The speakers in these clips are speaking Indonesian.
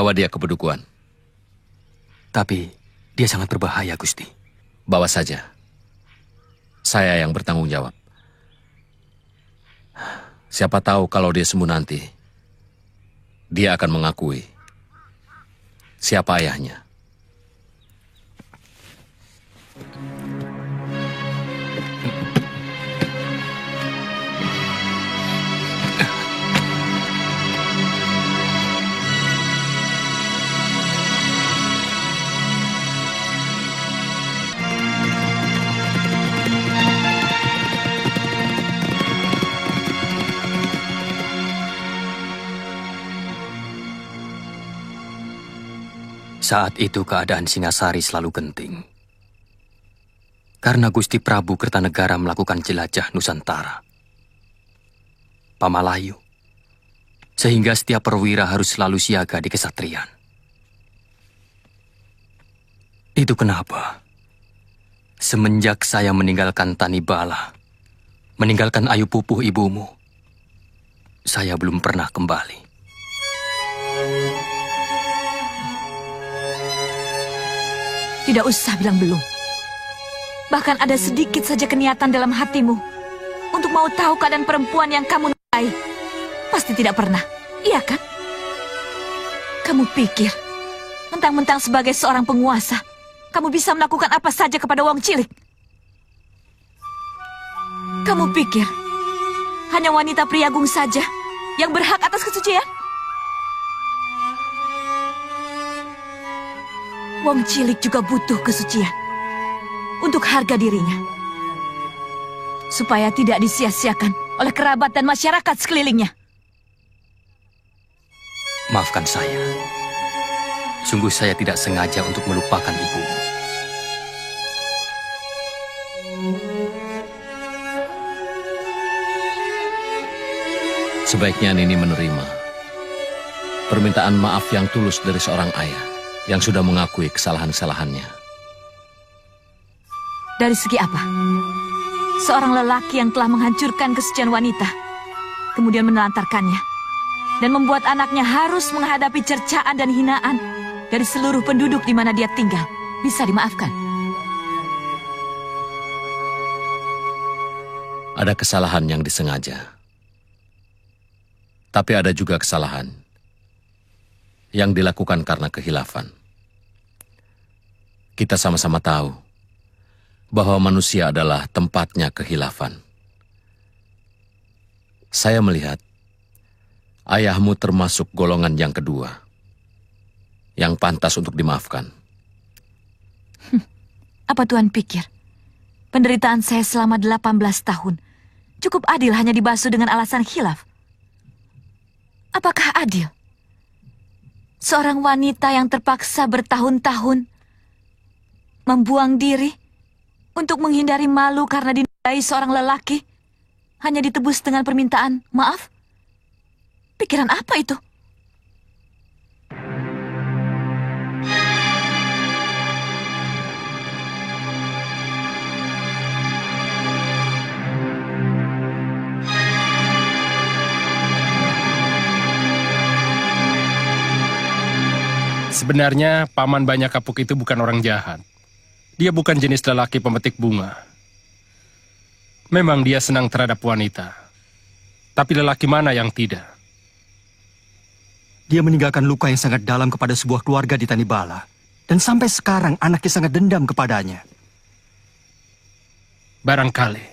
Bawa dia ke Bedukuan. Tapi dia sangat berbahaya, Gusti. Bawa saja. Saya yang bertanggung jawab. Siapa tahu kalau dia sembuh nanti, dia akan mengakui siapa ayahnya. Saat itu keadaan Singasari selalu genting. Karena Gusti Prabu Kertanegara melakukan jelajah Nusantara, Pamalayu, sehingga setiap perwira harus selalu siaga di kesatrian. Itu kenapa semenjak saya meninggalkan Tanibala, meninggalkan Ayu Pupuh ibumu, saya belum pernah kembali. Tidak usah bilang belum. Bahkan ada sedikit saja keniatan dalam hatimu untuk mau tahu keadaan perempuan yang kamu nikahi. Pasti tidak pernah, iya kan? Kamu pikir, mentang-mentang sebagai seorang penguasa, kamu bisa melakukan apa saja kepada wong cilik? Kamu pikir, hanya wanita priagung saja yang berhak atas kesucian? Wong cilik juga butuh kesucian untuk harga dirinya, supaya tidak disia-siakan oleh kerabat dan masyarakat sekelilingnya. Maafkan saya. Sungguh saya tidak sengaja untuk melupakan ibumu. Sebaiknya Nini menerima permintaan maaf yang tulus dari seorang ayah yang sudah mengakui kesalahan-kesalahannya. Dari segi apa? Seorang lelaki yang telah menghancurkan kesucian wanita, kemudian menelantarkannya, dan membuat anaknya harus menghadapi cercaan dan hinaan dari seluruh penduduk di mana dia tinggal, bisa dimaafkan. Ada kesalahan yang disengaja. Tapi ada juga kesalahan yang dilakukan karena kehilafan. Kita sama-sama tahu bahwa manusia adalah tempatnya kehilafan. Saya melihat ayahmu termasuk golongan yang kedua, yang pantas untuk dimaafkan. Apa Tuhan pikir? Penderitaan saya selama 18 tahun cukup adil hanya dibasuh dengan alasan khilaf? Apakah adil? Seorang wanita yang terpaksa bertahun-tahun membuang diri untuk menghindari malu karena dinodai seorang lelaki hanya ditebus dengan permintaan maaf? Pikiran apa itu? Sebenarnya Paman Banyak Kapuk itu bukan orang jahat. Dia bukan jenis lelaki pemetik bunga. Memang dia senang terhadap wanita. Tapi lelaki mana yang tidak? Dia meninggalkan luka yang sangat dalam kepada sebuah keluarga di Tanibala. Dan sampai sekarang anaknya sangat dendam kepadanya. Barangkali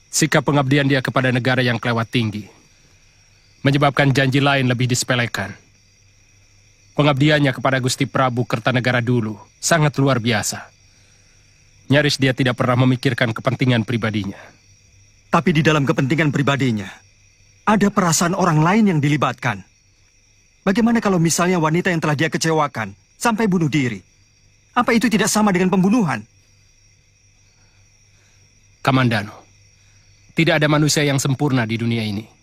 sikap pengabdian dia kepada negara yang kelewat tinggi menyebabkan janji lain lebih disepelekan. Pengabdiannya kepada Gusti Prabu Kertanegara dulu sangat luar biasa. Nyaris dia tidak pernah memikirkan kepentingan pribadinya. Tapi di dalam kepentingan pribadinya, ada perasaan orang lain yang dilibatkan. Bagaimana kalau misalnya wanita yang telah dia kecewakan sampai bunuh diri? Apa itu tidak sama dengan pembunuhan? Kamandano, tidak ada manusia yang sempurna di dunia ini.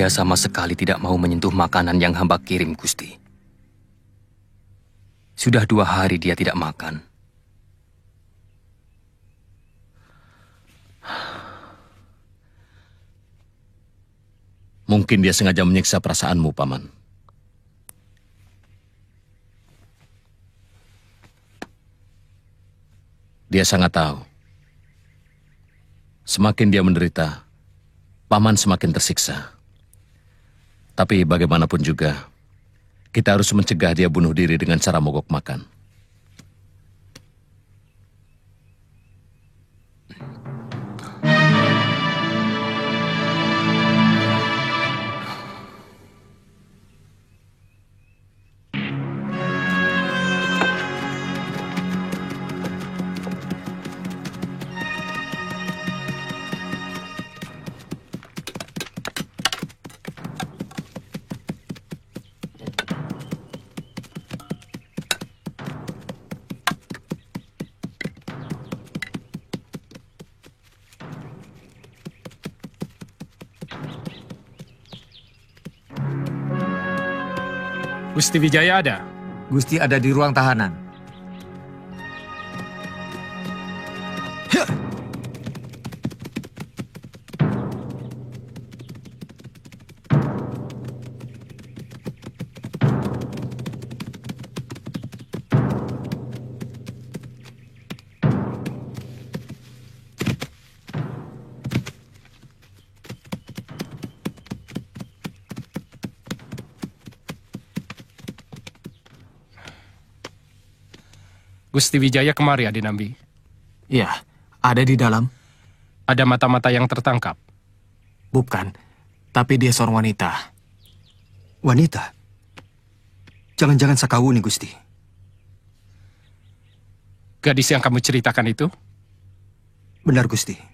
Dia sama sekali tidak mau menyentuh makanan yang hamba kirim, Gusti. Sudah 2 hari dia tidak makan. Mungkin dia sengaja menyiksa perasaanmu, Paman. Dia sangat tahu. Semakin dia menderita, Paman semakin tersiksa. Tapi bagaimanapun juga, kita harus mencegah dia bunuh diri dengan cara mogok makan. Gusti Wijaya ada? Gusti ada di ruang tahanan. Gusti Wijaya kemari, Adinambi. Iya, ada di dalam. Ada mata-mata yang tertangkap. Bukan, tapi dia seorang wanita. Wanita? Jangan-jangan Sakawuni, Gusti. Gadis yang kamu ceritakan itu? Benar, Gusti.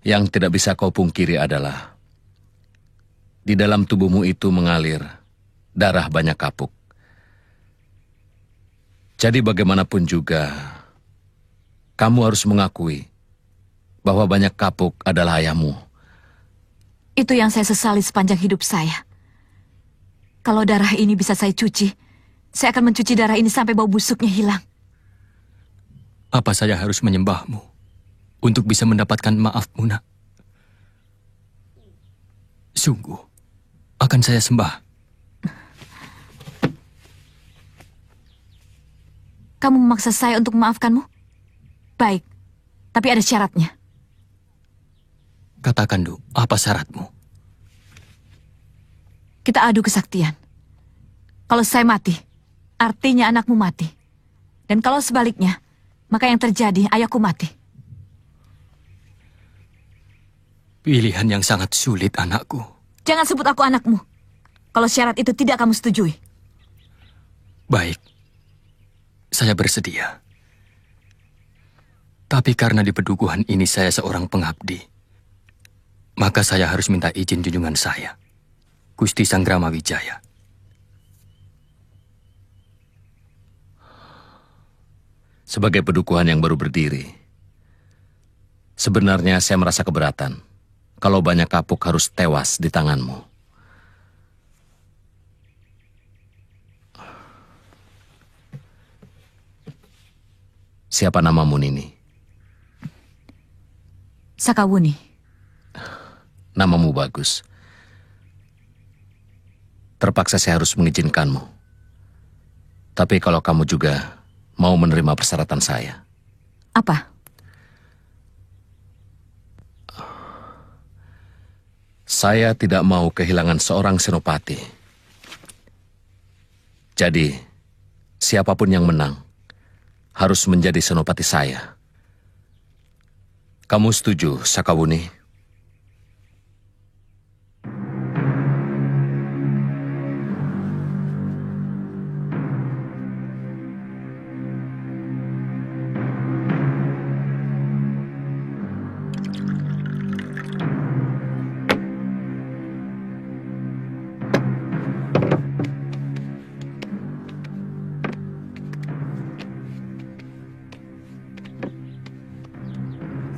Yang tidak bisa kau pungkiri adalah di dalam tubuhmu itu mengalir darah banyak kapuk. Jadi bagaimanapun juga, kamu harus mengakui bahwa banyak kapuk adalah ayahmu. Itu yang saya sesali sepanjang hidup saya. Kalau darah ini bisa saya cuci, saya akan mencuci darah ini sampai bau busuknya hilang. Apa saya harus menyembahmu untuk bisa mendapatkan maafmu, Nak? Sungguh, akan saya sembah. Kamu memaksa saya untuk memaafkanmu? Baik, tapi ada syaratnya. Katakan, Du, apa syaratmu? Kita adu kesaktian. Kalau saya mati, artinya anakmu mati. Dan kalau sebaliknya, maka yang terjadi ayahku mati. Pilihan yang sangat sulit, anakku. Jangan sebut aku anakmu. Kalau syarat itu tidak kamu setujui. Baik, saya bersedia. Tapi karena di pedukuhan ini saya seorang pengabdi, maka saya harus minta izin junjungan saya, Gusti Sanggrama Wijaya. Sebagai pedukuhan yang baru berdiri, sebenarnya saya merasa keberatan kalau banyak kapuk harus tewas di tanganmu. Siapa namamu, Nini? Sakawuni. Namamu bagus. Terpaksa saya harus mengizinkanmu. Tapi kalau kamu juga mau menerima persyaratan saya. Apa? Saya tidak mau kehilangan seorang senopati. Jadi, siapapun yang menang harus menjadi senopati saya. Kamu setuju, Sakawuni?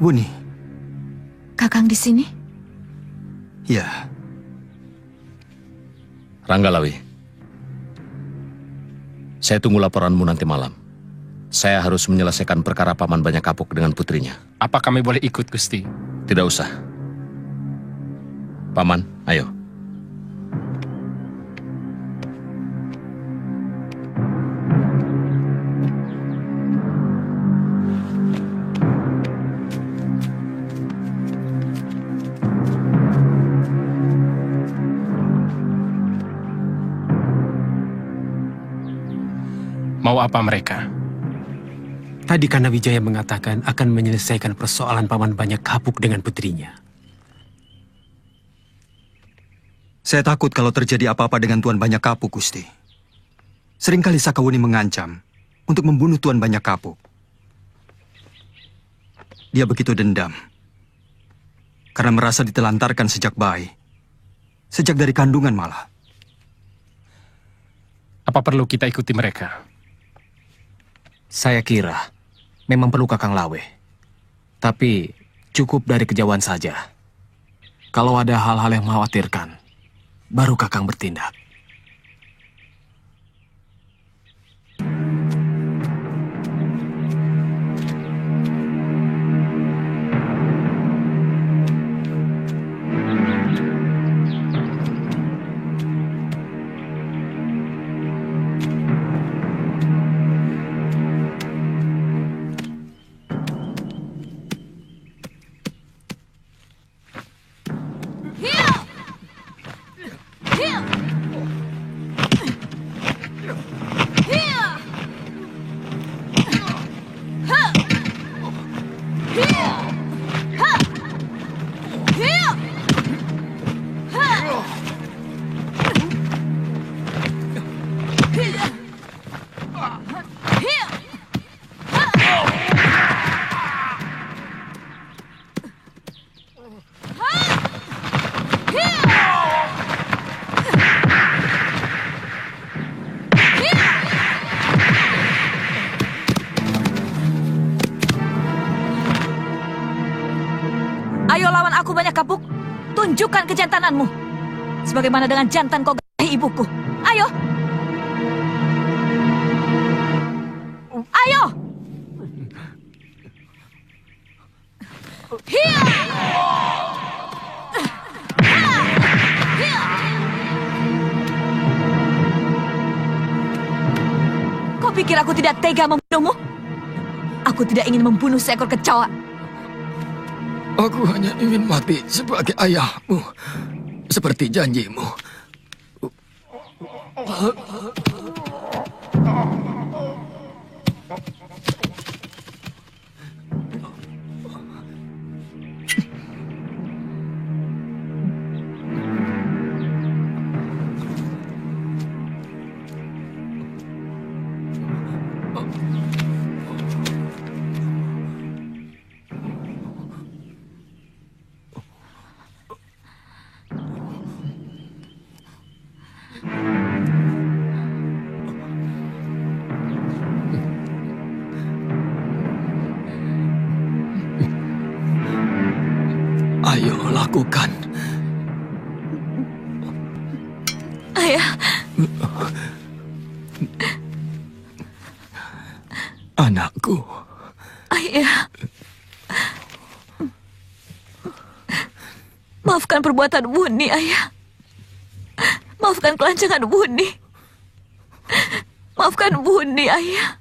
Wuni, Kakang di sini? ya. Ranggalawi, saya tunggu laporanmu nanti malam. Saya harus menyelesaikan perkara Paman Banyak Kapuk dengan putrinya. Apa kami boleh ikut, Gusti? Tidak usah. Paman, ayo. Mau apa mereka? Tadi Kana Wijaya mengatakan akan menyelesaikan persoalan Paman Banyak Kapuk dengan putrinya. Saya takut kalau terjadi apa-apa dengan Tuan Banyak Kapuk, Gusti. Seringkali Sakawuni mengancam untuk membunuh Tuan Banyak Kapuk. Dia begitu dendam karena merasa ditelantarkan sejak bayi. Sejak dari kandungan malah. Apa perlu kita ikuti mereka? Saya kira memang perlu Kakang Lawe. Tapi cukup dari kejauhan saja. Kalau ada hal-hal yang mengkhawatirkan, baru Kakang bertindak. Ayo lawan aku Banyak Kapuk. Tunjukkan kejantananmu. Sebagaimana dengan jantan kau gahi ibuku. Ayo. Ayo. Hiya. Kau pikir aku tidak tega membunuhmu? Aku tidak ingin membunuh seekor kecoa. Aku hanya ingin mati sebagai ayahmu, seperti janjimu. Ayo lakukan. Ayah. Anakku. Ayah. Maafkan perbuatan Wuni, Ayah. Maafkan kelancangan Wuni. Maafkan Wuni, Ayah.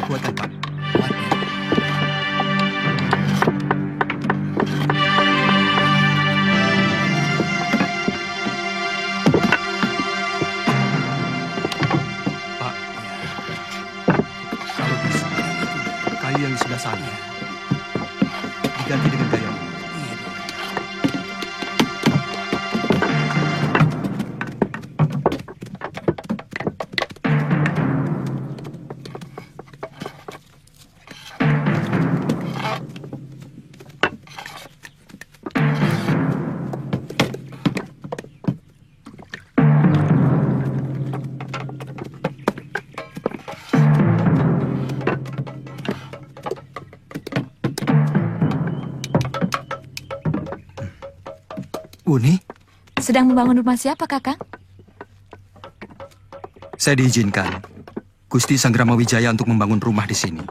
Buatan, Pak. Pak, kalau bisa, kayu yang di sebelah sana diganti dengan kayu. Uni, Sedang membangun rumah siapa, Kakang? saya diizinkan Gusti Sanggrama Wijaya untuk membangun rumah di sini.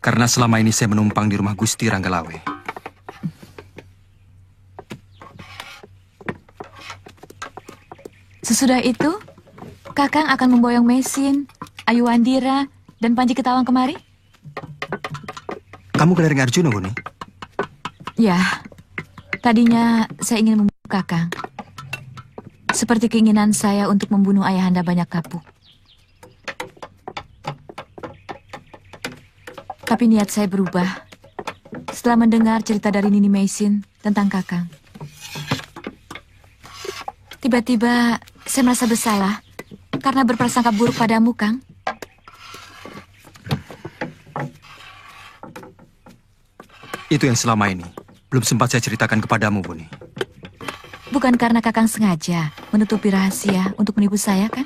Karena selama ini saya menumpang di rumah Gusti Ranggalawe. Sesudah itu, Kakang akan memboyong Mesin, Ayu Wandira, dan Panji Ketawang kemari? Kamu Kelering Arjuna, Uni? Ya, tadinya saya ingin membunuh Kakang. Seperti keinginan saya untuk membunuh Ayahanda Banyak Kapuk. Tapi niat saya berubah setelah mendengar cerita dari Nini Mesin tentang Kakang. Tiba-tiba saya merasa bersalah karena berprasangka buruk padamu, Kang. Itu yang selama ini belum sempat saya ceritakan kepadamu, Buni. Bukan karena Kakang sengaja menutupi rahasia untuk menipu saya, kan?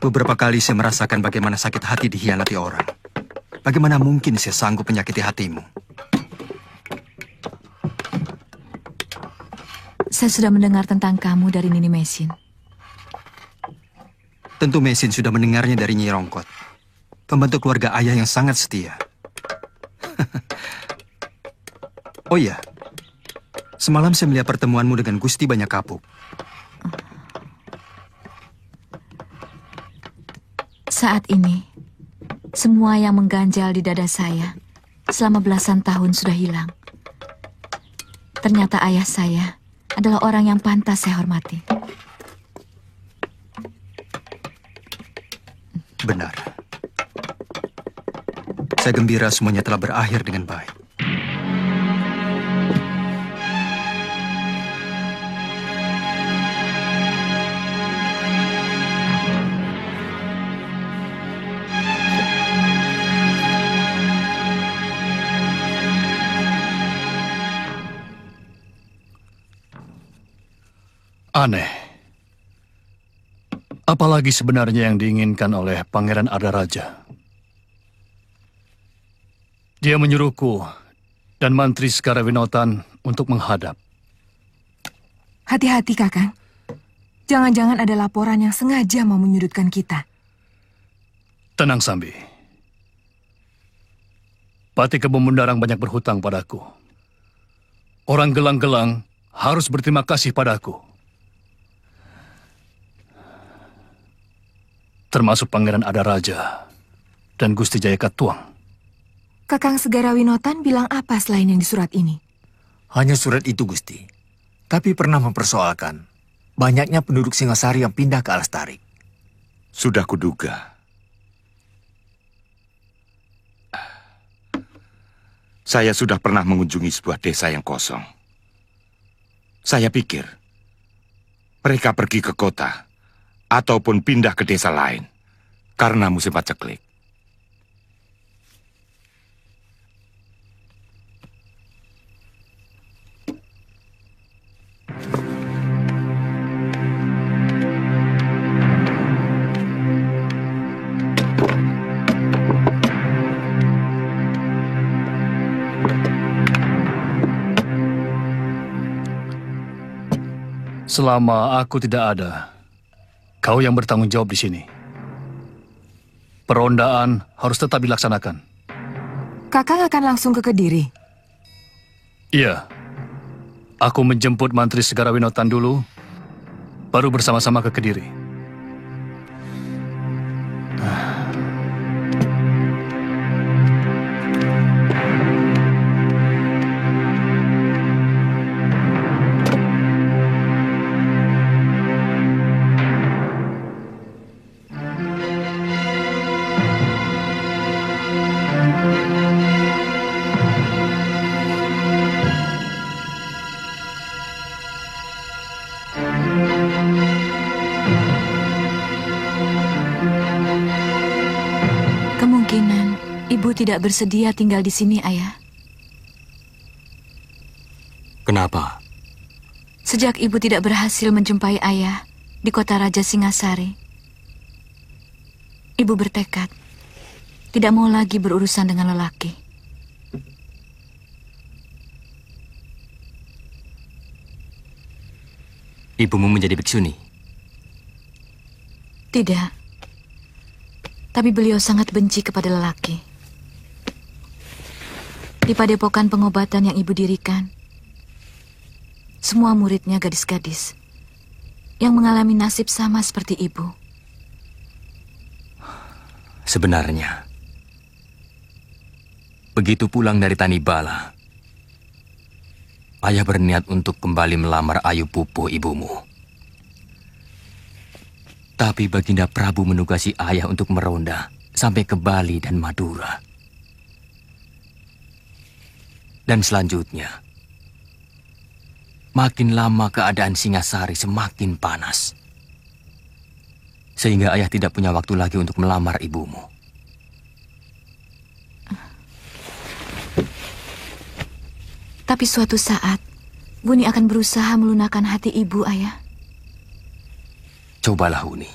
Beberapa kali saya merasakan bagaimana sakit hati dikhianati orang. Bagaimana mungkin saya sanggup menyakiti hatimu? Saya sudah mendengar tentang kamu dari Nini Mesin. Tentu Mesin sudah mendengarnya dari Nyi Rongkot, pembantu keluarga ayah yang sangat setia. Oh iya, semalam saya melihat pertemuanmu dengan Gusti Banyak Kapuk. Saat ini, semua yang mengganjal di dada saya selama belasan tahun sudah hilang. Ternyata ayah saya adalah orang yang pantas saya hormati. Benar. Saya gembira semuanya telah berakhir dengan baik. Aneh. Apalagi sebenarnya yang diinginkan oleh Pangeran Ardaraja? Dia menyuruhku dan Mantri Segarawinotan untuk menghadap. Hati-hati, Kakang. Jangan-jangan ada laporan yang sengaja mau menyudutkan kita. Tenang, Sambi. Pati Kebun Mundarang banyak berhutang padaku. Orang gelang-gelang harus berterima kasih padaku. Termasuk Pangeran Ardaraja dan Gusti Jayakatwang. Kakang Segarawinotan bilang apa selain yang di surat ini? Hanya surat itu, Gusti. Tapi pernah mempersoalkan banyaknya penduduk Singasari yang pindah ke Alastari. Sudah kuduga. Saya sudah pernah mengunjungi sebuah desa yang kosong. Saya pikir mereka pergi ke kota ataupun pindah ke desa lain karena musim paceklik. Selama aku tidak ada, kau yang bertanggung jawab di sini. Perondaan harus tetap dilaksanakan. Kakang akan langsung ke Kediri? Iya. Aku menjemput Mantri Segarawinotan dulu, baru bersama-sama ke Kediri. Kemungkinan ibu tidak bersedia tinggal di sini, Ayah. Kenapa? Sejak ibu tidak berhasil menjumpai ayah di kota Raja Singasari, ibu bertekad tidak mau lagi berurusan dengan lelaki. Ibumu menjadi biksuni? Tidak. Tapi beliau sangat benci kepada lelaki. Di padepokan pengobatan yang ibu dirikan, semua muridnya gadis-gadis yang mengalami nasib sama seperti ibu. Sebenarnya, begitu pulang dari Tanibala, ayah berniat untuk kembali melamar Ayu Pupuh ibumu. Tapi Baginda Prabu menugasi ayah untuk meronda sampai ke Bali dan Madura. Dan selanjutnya, makin lama keadaan Singasari semakin panas. Sehingga ayah tidak punya waktu lagi untuk melamar ibumu. Tapi suatu saat, Buni akan berusaha melunakkan hati ibu, ayah. Cobalah, Huni.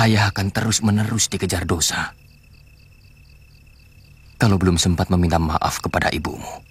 Ayah akan terus-menerus dikejar dosa. Kalau belum sempat meminta maaf kepada ibumu.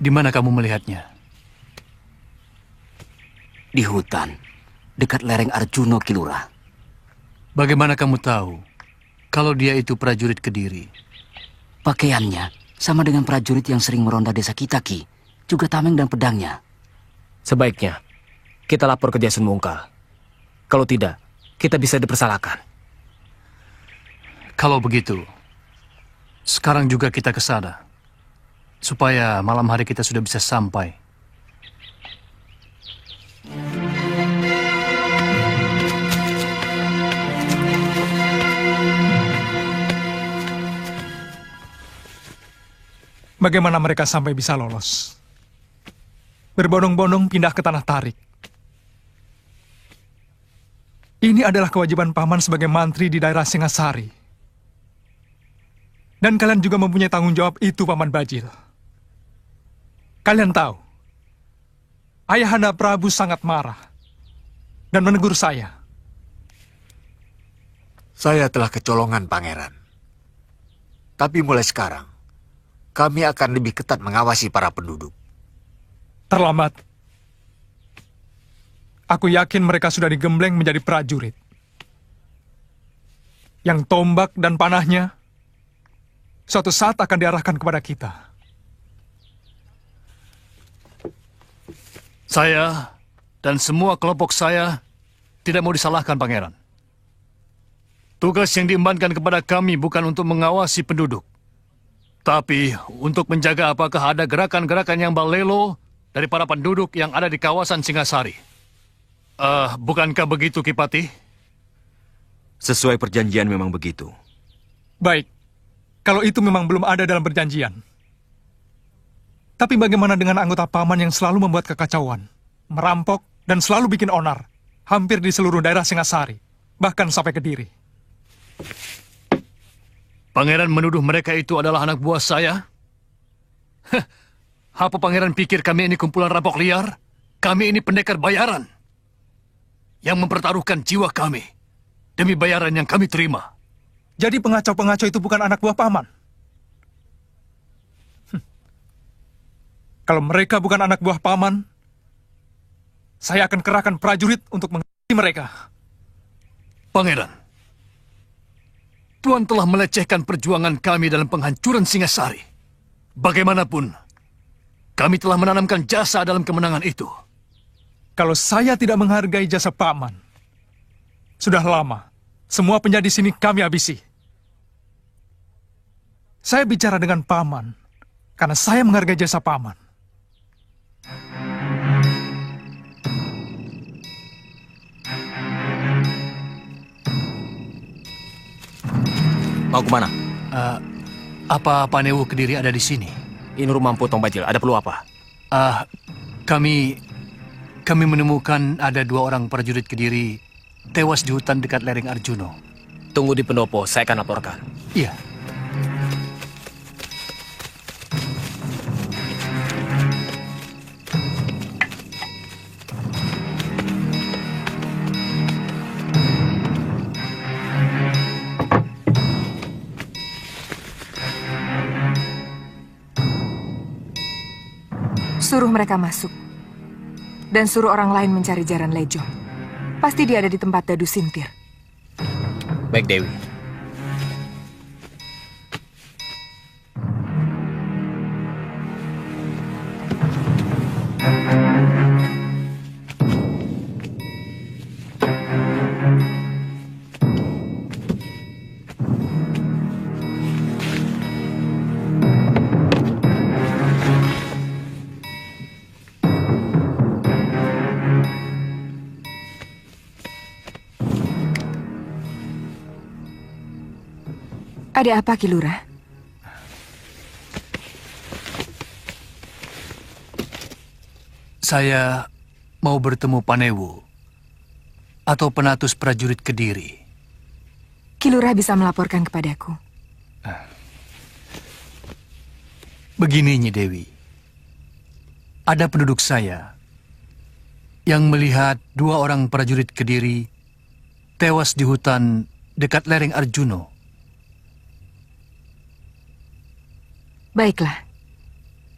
Di mana kamu melihatnya? Di hutan, dekat lereng Arjuna Kilura. Bagaimana kamu tahu kalau dia itu prajurit Kediri? Pakaiannya sama dengan prajurit yang sering meronda desa kita, Ki. Juga tameng dan pedangnya. Sebaiknya kita lapor ke Jason Mungkal. Kalau tidak, kita bisa dipersalahkan. Kalau begitu, sekarang juga kita ke sana. Supaya malam hari kita sudah bisa sampai. Bagaimana mereka sampai bisa lolos? Berbondong-bondong pindah ke Tanah Tarik. Ini adalah kewajiban paman sebagai mantri di daerah Singasari. Dan kalian juga mempunyai tanggung jawab itu, Paman Bajil. Kalian tahu, Ayahanda Prabu sangat marah dan menegur saya. Saya telah kecolongan, Pangeran. Tapi mulai sekarang, kami akan lebih ketat mengawasi para penduduk. Terlambat. Aku yakin mereka sudah digembleng menjadi prajurit. Yang tombak dan panahnya suatu saat akan diarahkan kepada kita. Saya dan semua kelompok saya tidak mau disalahkan, Pangeran. Tugas yang diembankan kepada kami bukan untuk mengawasi penduduk, tapi untuk menjaga apakah ada gerakan-gerakan yang balelo dari para penduduk yang ada di kawasan Singasari. Bukankah begitu, Kipati? Sesuai perjanjian memang begitu. Baik, kalau itu memang belum ada dalam perjanjian. Tapi bagaimana dengan anggota paman yang selalu membuat kekacauan, merampok, dan selalu bikin onar, hampir di seluruh daerah Singasari, bahkan sampai Kediri? Pangeran menuduh mereka itu adalah anak buah saya? Apa Pangeran pikir kami ini kumpulan rampok liar? Kami ini pendekar bayaran yang mempertaruhkan jiwa kami demi bayaran yang kami terima. Jadi pengacau-pengacau itu bukan anak buah paman? Kalau mereka bukan anak buah paman, saya akan kerahkan prajurit untuk menghadapi mereka. Pangeran, Tuan telah melecehkan perjuangan kami dalam penghancuran Singasari. Bagaimanapun, kami telah menanamkan jasa dalam kemenangan itu. Kalau saya tidak menghargai jasa paman, sudah lama, semua penjadi di sini kami habisi. Saya bicara dengan paman, karena saya menghargai jasa paman. Mau kemana? Apa Panewu Kediri ada di sini? Ini rumah Empu Tong Bajil. Ada perlu apa? Kami menemukan ada 2 orang prajurit Kediri tewas di hutan dekat lereng Arjuno. Tunggu di pendopo, saya akan laporkan. Iya. Suruh mereka masuk. Dan suruh orang lain mencari Jaran Lejo. Pasti dia ada di tempat Dadu Sintir. Baik, Dewi. Ada apa, Ki Lurah? Saya mau bertemu Panewu atau Penatus Prajurit Kediri. Ki Lurah bisa melaporkan kepadaku. Begini, Nyi Dewi. Ada penduduk saya yang melihat 2 orang prajurit Kediri tewas di hutan dekat lereng Arjuno. Baiklah.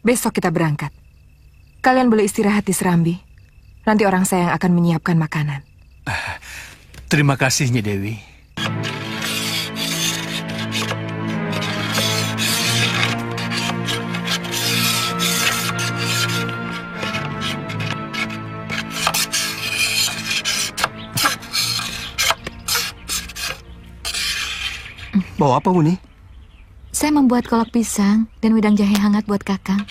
Besok kita berangkat. Kalian boleh istirahat di Serambi. Nanti orang saya yang akan menyiapkan makanan. Terima kasih, Nyi Dewi. Bawa apa, Wuni? Saya membuat kolak pisang dan wedang jahe hangat buat Kakang.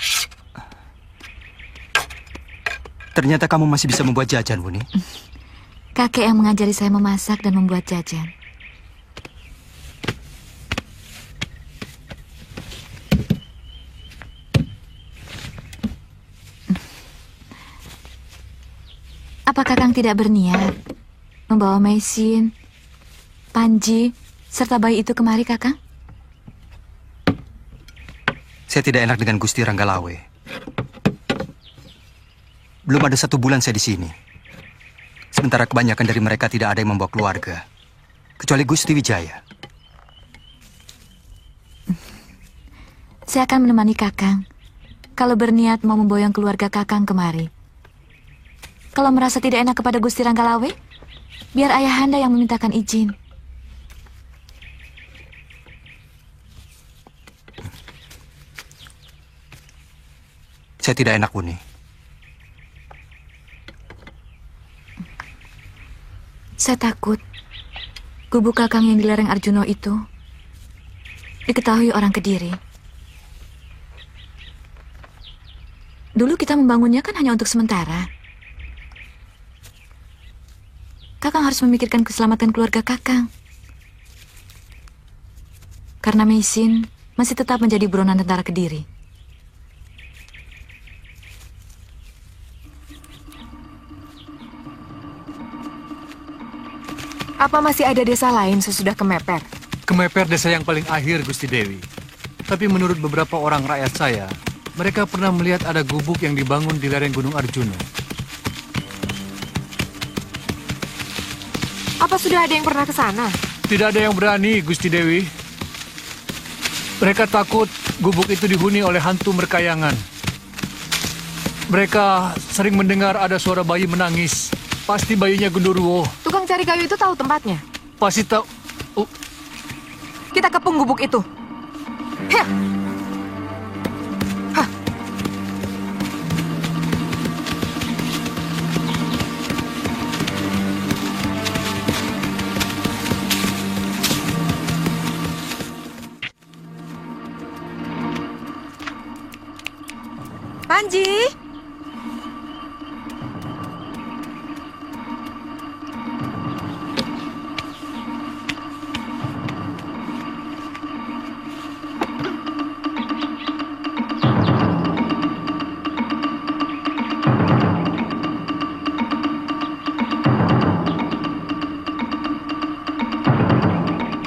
Ternyata kamu masih bisa membuat jajan, Wuni. Kakek yang mengajari saya memasak dan membuat jajan. Apa Kakang tidak berniat membawa Maisin, Panji, serta bayi itu kemari, Kakang? Saya tidak enak dengan Gusti Ranggalawe. Belum ada 1 bulan saya di sini. Sementara kebanyakan dari mereka tidak ada yang membawa keluarga. Kecuali Gusti Wijaya. Saya akan menemani Kakang. Kalau berniat mau memboyong keluarga Kakang kemari. Kalau merasa tidak enak kepada Gusti Ranggalawe, biar ayahanda yang memintakan izin. Saya tidak enak, Wuni. Saya takut gubuk Kakang yang di lereng Arjuno itu diketahui orang Kediri. Dulu kita membangunnya kan hanya untuk sementara. Kakang harus memikirkan keselamatan keluarga Kakang. Karena Maisin masih tetap menjadi buronan tentara Kediri. Apa masih ada desa lain sesudah Kemeper? Kemeper desa yang paling akhir, Gusti Dewi. Tapi menurut beberapa orang rakyat saya, mereka pernah melihat ada gubuk yang dibangun di lereng Gunung Arjuno. Apa sudah ada yang pernah ke sana? Tidak ada yang berani, Gusti Dewi. Mereka takut gubuk itu dihuni oleh hantu merkayangan. Mereka sering mendengar ada suara bayi menangis. Pasti bayinya Gundurwo. Tukang cari kayu itu tahu tempatnya? Pasti tahu. Kita kepung gubuk itu. Heh. Hah. Panji.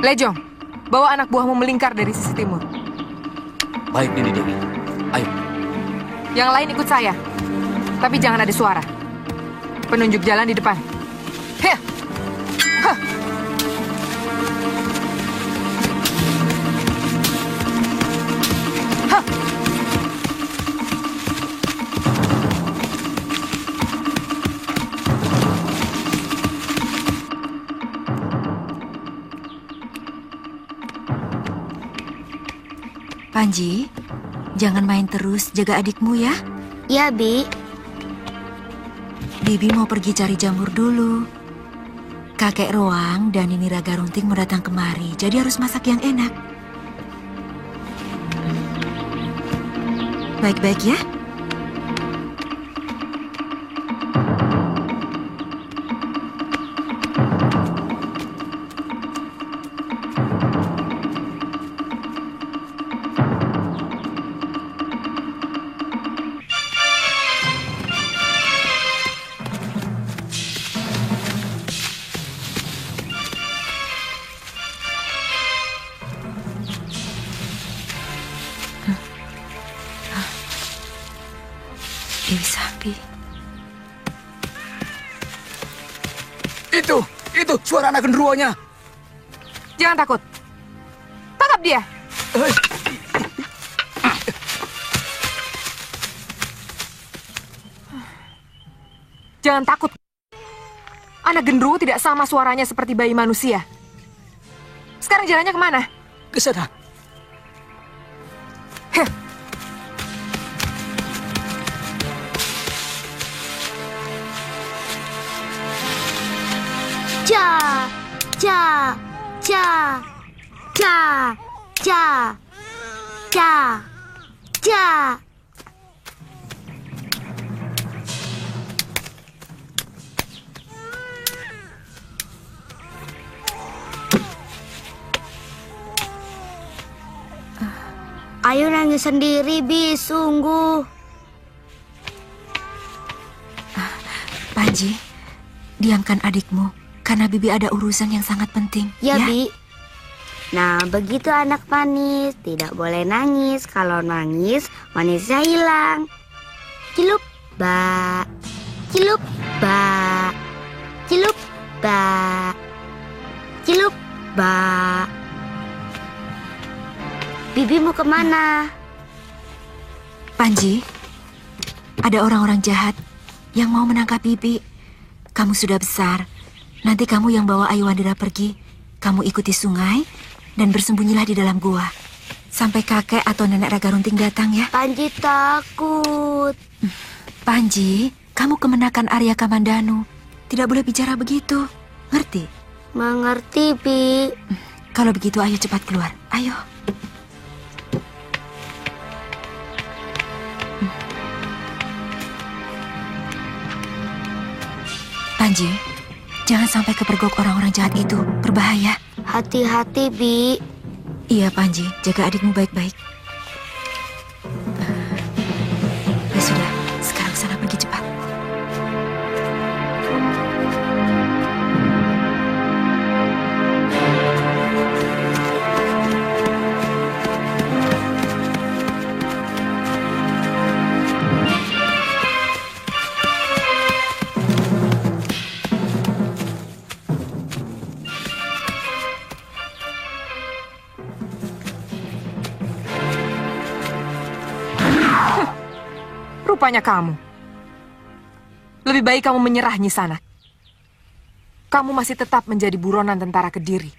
Lejong, bawa anak buahmu melingkar dari sisi timur. Baik, Nini Dewi. Ayo. Yang lain ikut saya. Tapi jangan ada suara. Penunjuk jalan di depan. Heh. Hah. Hah. Panji, jangan main terus, jaga adikmu ya. Ya, Bi. Bibi mau pergi cari jamur dulu. Kakek Roang dan Nini Raga Runting mau datang kemari, jadi harus masak yang enak. Baik-baik ya. Dewi Sambi. Itu suara anak genderuwonya. Jangan takut. Tangkap dia. Jangan takut. Anak genderuwo tidak sama suaranya seperti bayi manusia. Sekarang jalannya kemana? Ke sana. Heh. Ca, ca, ca, ca, ca, ca, ca. Ayo nangis sendiri, Bi, sungguh. Panji, diamkan adikmu, karena Bibi ada urusan yang sangat penting. Ya, Bi. Nah, begitu anak manis. Tidak boleh nangis. Kalau nangis, manisnya hilang. Cilup, ba. Cilup, ba. Cilup, ba. Cilup, ba. Bibi mau kemana? Panji, ada orang-orang jahat yang mau menangkap Bibi. Kamu sudah besar. Nanti kamu yang bawa Ayu Wandira pergi. Kamu ikuti sungai dan bersembunyilah di dalam gua. Sampai kakek atau nenek Raga Runting datang ya. Panji takut. Panji, kamu kemenakan Arya Kamandanu. Tidak boleh bicara begitu. Ngerti? Mengerti, Bi. Kalau begitu ayo cepat keluar. Ayo. Panji, jangan sampai kepergok orang-orang jahat itu. Berbahaya. Hati-hati, Bi. Iya, Panji. Jaga adikmu baik-baik. Ya sudah, sekarang sana pergi cepat. Rupanya kamu. Lebih baik kamu menyerah, Nyi Sanak. Kamu masih tetap menjadi buronan tentara Kediri.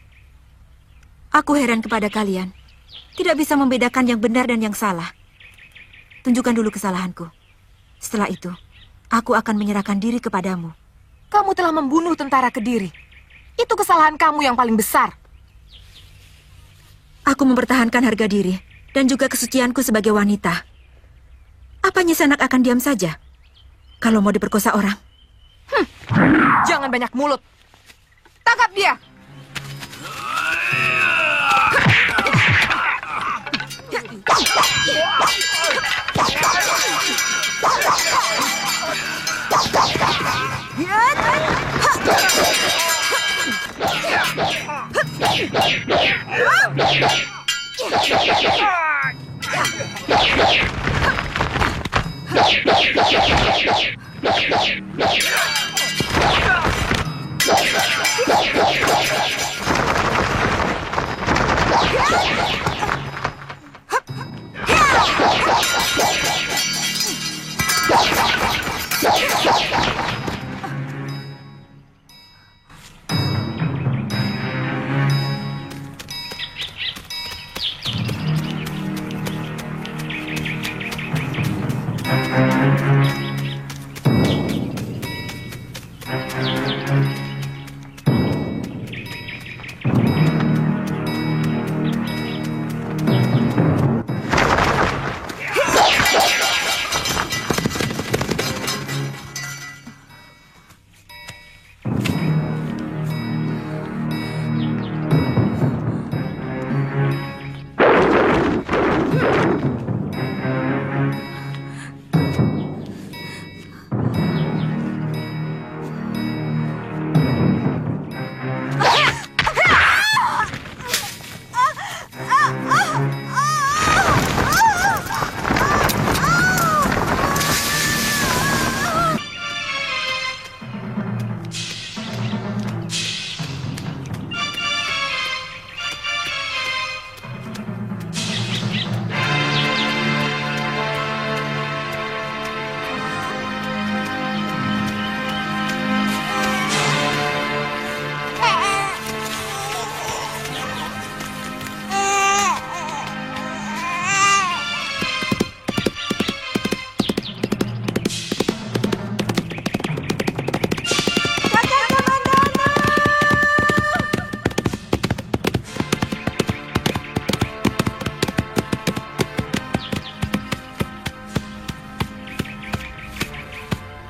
Aku heran kepada kalian. Tidak bisa membedakan yang benar dan yang salah. Tunjukkan dulu kesalahanku. Setelah itu, aku akan menyerahkan diri kepadamu. Kamu telah membunuh tentara Kediri. Itu kesalahan kamu yang paling besar. Aku mempertahankan harga diri dan juga kesucianku sebagai wanita. Apa Nyi Sanak akan diam saja kalau mau diperkosa orang? Jangan banyak mulut. Tangkap dia.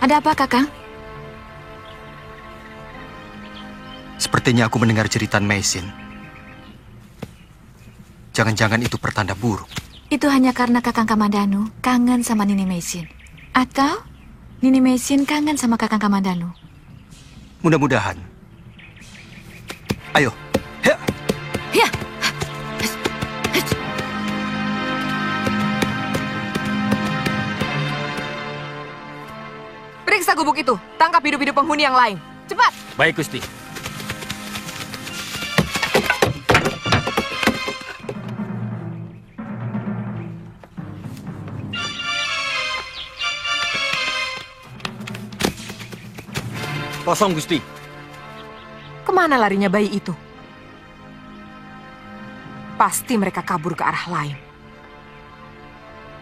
Ada apa, Kakang? Sepertinya aku mendengar jeritan Meisin. Jangan-jangan itu pertanda buruk. Itu hanya karena Kakang Kamandanu kangen sama Nini Meisin. Atau Nini Meisin kangen sama Kakang Kamandanu. Mudah-mudahan. Ayo. Ya. Periksa gubuk itu. Tangkap hidup-hidup penghuni yang lain. Cepat! Baik, Gusti. Kosong, Gusti. Kemana larinya bayi itu? Pasti mereka kabur ke arah lain.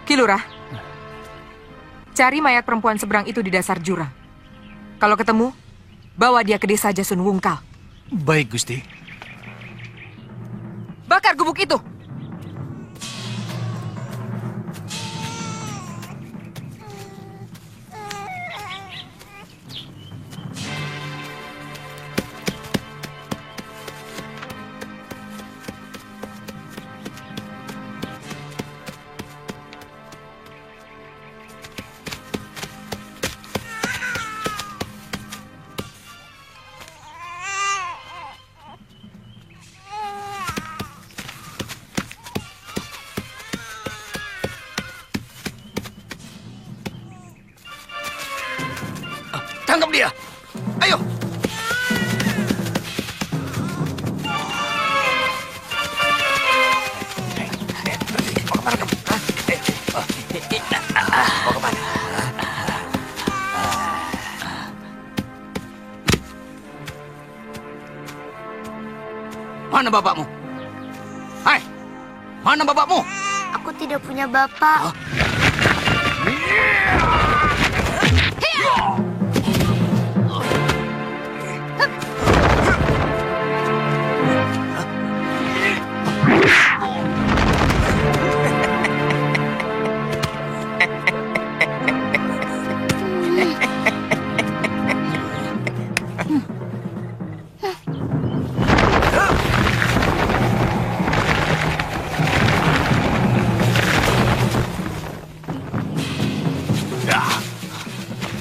Ki Lurah, cari mayat perempuan seberang itu di dasar jurang. Kalau ketemu, bawa dia ke desa Jasun Wungkal. Baik, Gusti. Bakar gubuk itu! Tangkap dia! Ayo! Mau kemana kamu? Mau kemana? Mana bapakmu? Hai! Mana bapakmu? Aku tidak punya bapak.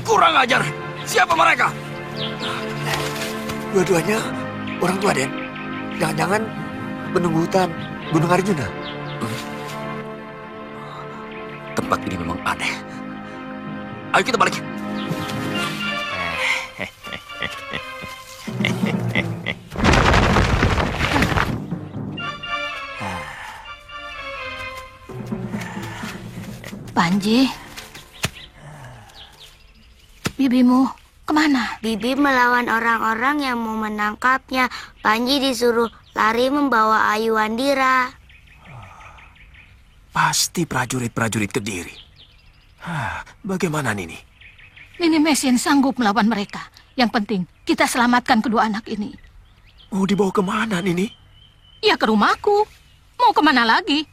Kurang ajar! Siapa mereka? Dua-duanya orang tua, Den. Jangan-jangan penunggu hutan. Gunung Arjuna. Tempat ini memang aneh. Ayo kita balik. Panji, bibimu kemana? Bibi melawan orang-orang yang mau menangkapnya. Panji disuruh lari membawa Ayu Wandira. Pasti prajurit-prajurit Kediri. Bagaimana Nini? Nini Mesin sanggup melawan mereka. Yang penting kita selamatkan kedua anak ini. Mau dibawa kemana Nini? Ya ke rumahku. Mau kemana lagi?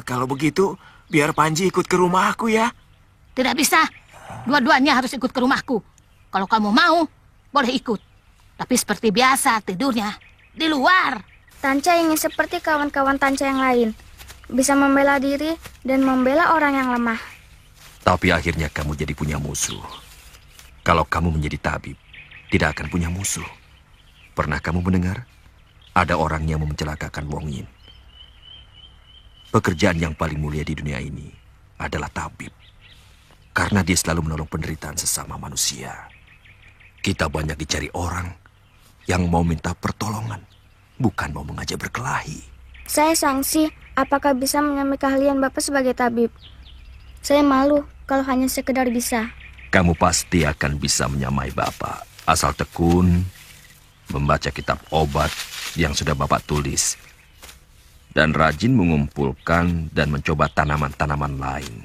Kalau begitu, biar Panji ikut ke rumahku ya. Tidak bisa. Dua-duanya harus ikut ke rumahku. Kalau kamu mau, boleh ikut. Tapi seperti biasa tidurnya di luar. Tanca ingin seperti kawan-kawan Tanca yang lain. Bisa membela diri dan membela orang yang lemah. Tapi akhirnya kamu jadi punya musuh. Kalau kamu menjadi tabib, tidak akan punya musuh. Pernah kamu mendengar? Ada orang yang mencelakakan Wong Yin. Pekerjaan yang paling mulia di dunia ini adalah tabib. Karena dia selalu menolong penderitaan sesama manusia. Kita banyak dicari orang yang mau minta pertolongan, bukan mau mengajak berkelahi. Saya sangsi, apakah bisa menyamai keahlian Bapak sebagai tabib? Saya malu kalau hanya sekedar bisa. Kamu pasti akan bisa menyamai Bapak, asal tekun, membaca kitab obat yang sudah Bapak tulis, dan rajin mengumpulkan dan mencoba tanaman-tanaman lain.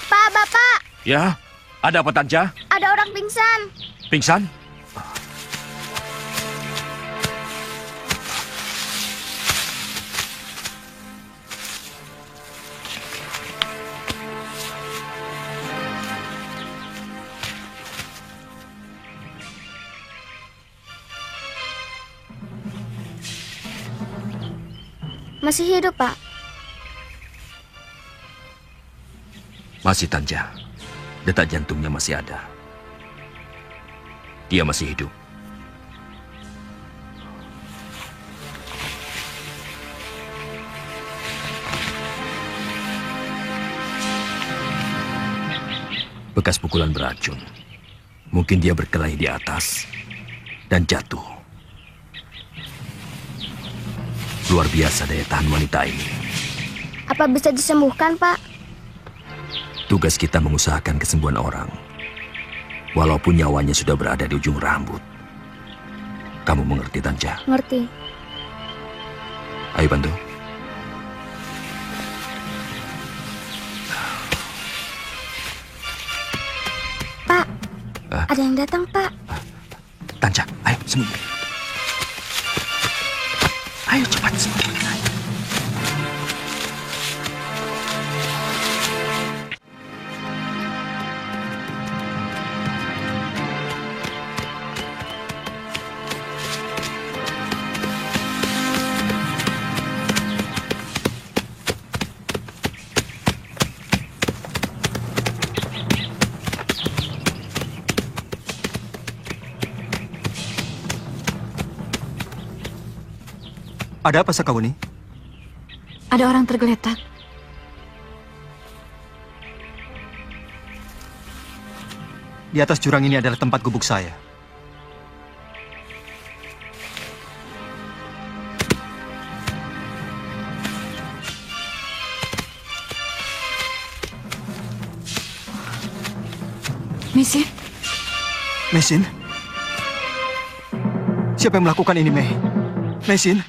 Pak, Bapak! Ya, ada apa Tanca? Ada orang pingsan. Pingsan? Masih hidup, Pak? Masih Tanca. Detak jantungnya masih ada. Dia masih hidup. Bekas pukulan beracun. Mungkin dia berkelahi di atas dan jatuh. Luar biasa daya tahan wanita ini. Apa bisa disembuhkan, Pak? Tugas kita mengusahakan kesembuhan orang. Walaupun nyawanya sudah berada di ujung rambut. Kamu mengerti, Tanca? Ngerti. Ayo bantu. Pak, ada yang datang, Pak. Tanca, ayo sembunyi. Ayo cepat sembunyi. Ada apa, Sakawuni? Ada orang tergeletak. Di atas jurang ini adalah tempat gubuk saya. Mesin? Mesin? Siapa yang melakukan ini, Mei? Mesin?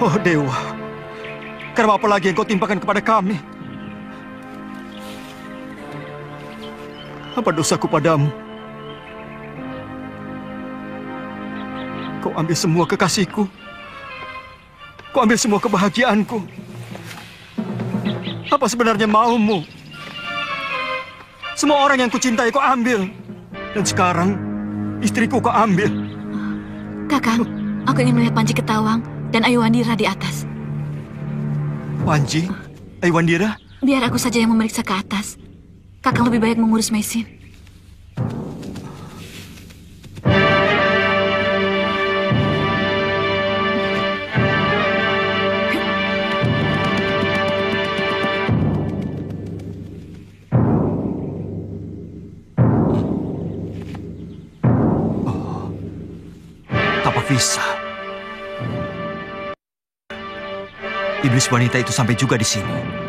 Oh Dewa, karena apa lagi yang kau timpakan kepada kami? Apa dosaku padamu? Kau ambil semua kekasihku. Kau ambil semua kebahagiaanku. Apa sebenarnya maumu? Semua orang yang kucintai kau ambil. Dan sekarang, istriku kau ambil. Kakang, aku ingin melihat Panji Ketawang. dan Aiwandira di atas. Wanji, Aiwandira? Biar aku saja yang memeriksa ke atas. Kakang lebih baik mengurus Meisin. Bisa. Iblis wanita itu sampai juga di sini.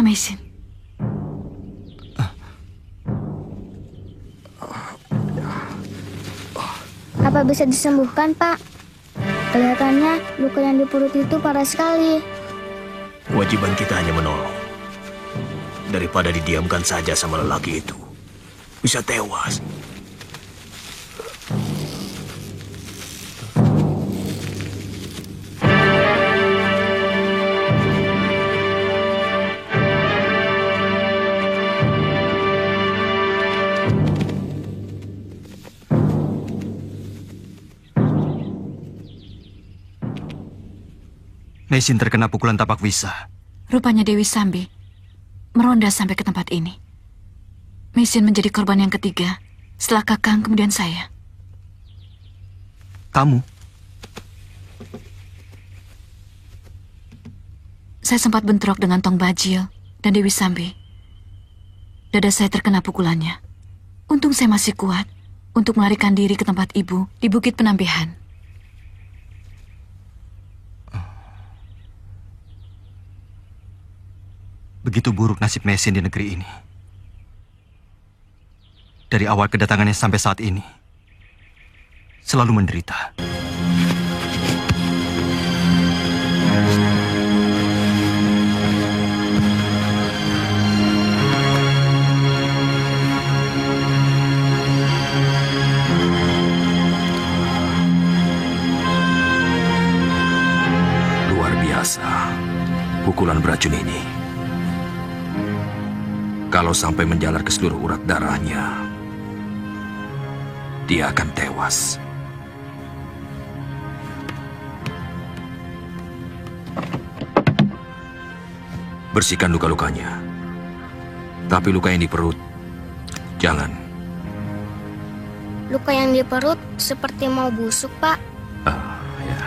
Meisin. Apa bisa disembuhkan, Pak? Kelihatannya luka yang di perut itu parah sekali. Kewajiban kita hanya menolong. Daripada didiamkan saja sama lelaki itu. Bisa tewas. Meisin terkena pukulan tapak wisa. Rupanya Dewi Sambi meronda sampai ke tempat ini. Meisin menjadi korban yang ketiga, setelah Kakang kemudian saya. Kamu? Saya sempat bentrok dengan Tong Bajil dan Dewi Sambi. Dada saya terkena pukulannya. Untung saya masih kuat untuk melarikan diri ke tempat ibu di Bukit Penampihan. Begitu buruk nasib Meisin di negeri ini. Dari awal kedatangannya sampai saat ini, selalu menderita. Luar biasa, pukulan beracun ini. Kalau sampai menjalar ke seluruh urat darahnya, dia akan tewas. Bersihkan luka-lukanya. Tapi luka yang di perut, jangan. Luka yang di perut seperti mau busuk, Pak. Ya.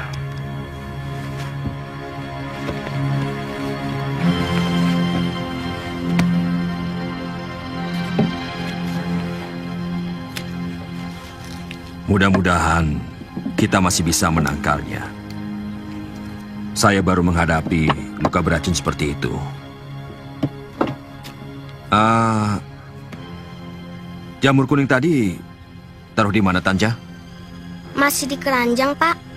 Mudah-mudahan kita masih bisa menangkalnya. Saya baru menghadapi luka beracun seperti itu. Jamur kuning tadi taruh di mana, Tanja? Masih di keranjang, Pak.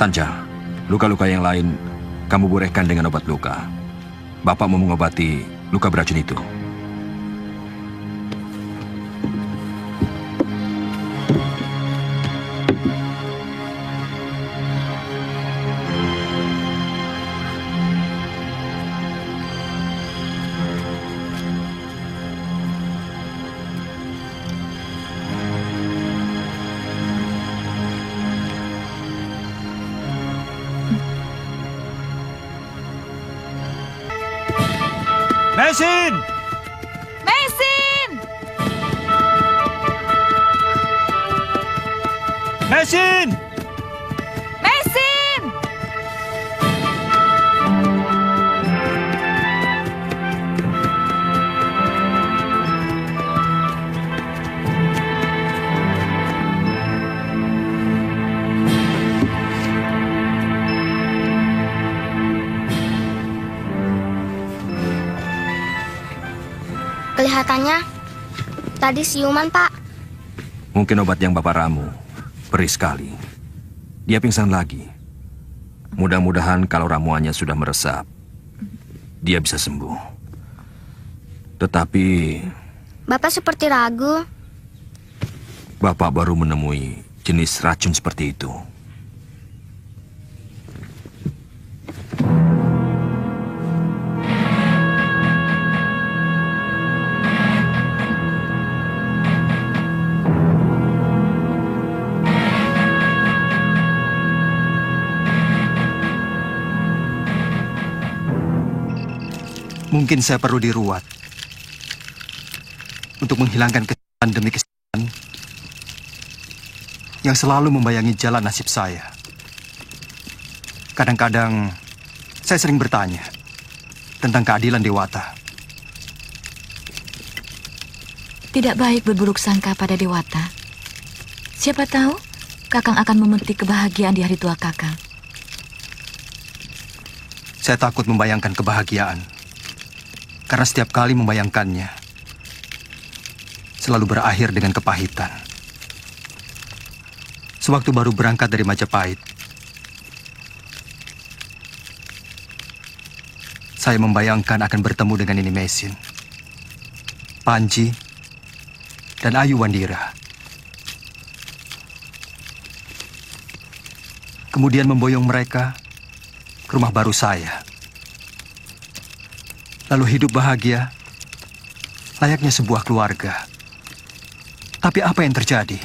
Tanja, luka-luka yang lain kamu bolehkan dengan obat luka. Bapak mau mengobati luka beracun itu. Mesin! Mesin! Mesin! Mesin! Kelihatannya tadi siuman, Pak. Mungkin obat yang Bapak ramu perih sekali. Dia pingsan lagi. Mudah-mudahan kalau ramuannya sudah meresap, dia bisa sembuh. Tetapi Bapak seperti ragu. Bapak baru menemui jenis racun seperti itu. Mungkin saya perlu diruat untuk menghilangkan kesedihan demi kesedihan yang selalu membayangi jalan nasib saya. Kadang-kadang saya sering bertanya tentang keadilan Dewata. Tidak baik berburuk sangka pada Dewata. Siapa tahu Kakang akan memetik kebahagiaan di hari tua Kakang. Saya takut membayangkan kebahagiaan. Karena setiap kali membayangkannya, selalu berakhir dengan kepahitan. Sewaktu baru berangkat dari Majapahit, saya membayangkan akan bertemu dengan Nini Mesin, Panji, dan Ayu Wandira. Kemudian memboyong mereka ke rumah baru saya. Lalu hidup bahagia, layaknya sebuah keluarga. Tapi apa yang terjadi?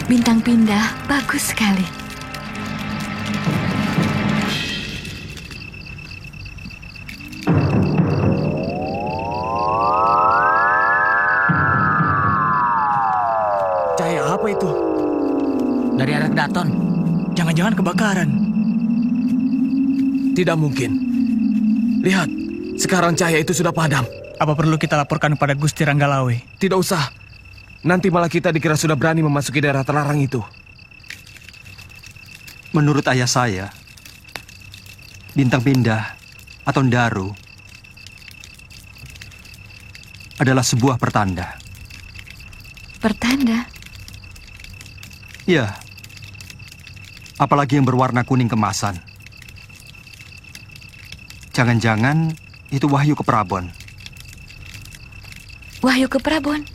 Bintang pindah, bagus sekali. Dari arah Daton. Jangan-jangan kebakaran. Tidak mungkin. Lihat, sekarang cahaya itu sudah padam. Apa perlu kita laporkan pada Gusti Ranggalawe? Tidak usah. Nanti malah kita dikira sudah berani memasuki daerah terlarang itu. Menurut ayah saya, Bintang Pindah atau Ndaru adalah sebuah pertanda. Pertanda? Ya. Apalagi yang berwarna kuning kemasan. Jangan-jangan itu Wahyu ke Prabon. Wahyu ke Prabon?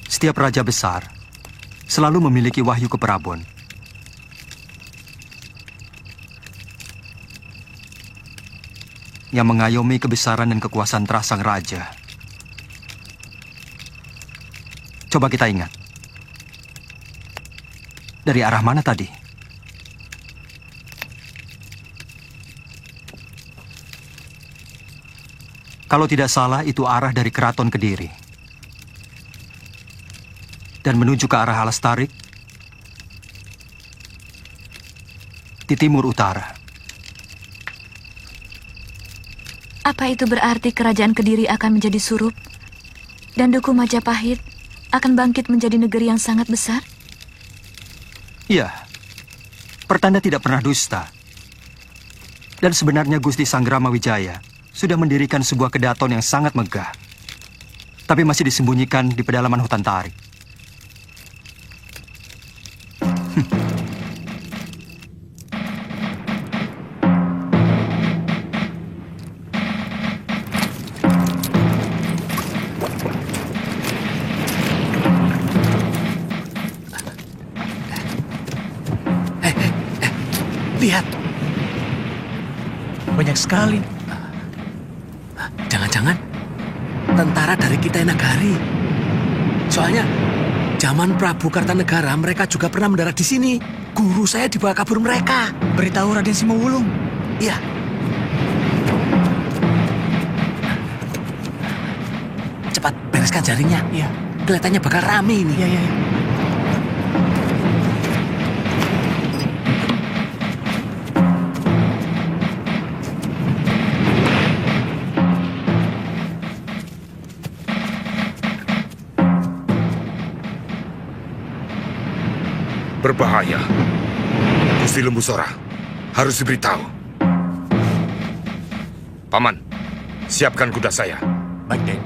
Setiap raja besar selalu memiliki Wahyu ke Prabon. Yang mengayomi kebesaran dan kekuasaan teras sang raja. Coba kita ingat. Dari arah mana tadi? Kalau tidak salah, itu arah dari Keraton Kediri. Dan menuju ke arah Alas Tarik di timur utara. Apa itu berarti kerajaan Kediri akan menjadi surup? Dan Duku Majapahit akan bangkit menjadi negeri yang sangat besar? Iya, pertanda tidak pernah dusta. Dan sebenarnya Gusti Sanggrama Wijaya sudah mendirikan sebuah kedaton yang sangat megah, tapi masih disembunyikan di pedalaman hutan tarik. Lihat. Banyak sekali. Jangan-jangan tentara dari Kitai Nagari. Soalnya zaman Prabu Kartanegara mereka juga pernah mendarat di sini. Guru saya dibawa kabur mereka. Beritahu Raden Simawulung. Iya. Cepat bereskan jaringnya. Iya. Kelihatannya bakal rame ini. Iya, iya. Berbahaya. Gusti Lembu Sora harus diberitahu. Paman, siapkan kuda saya. Baik, Den.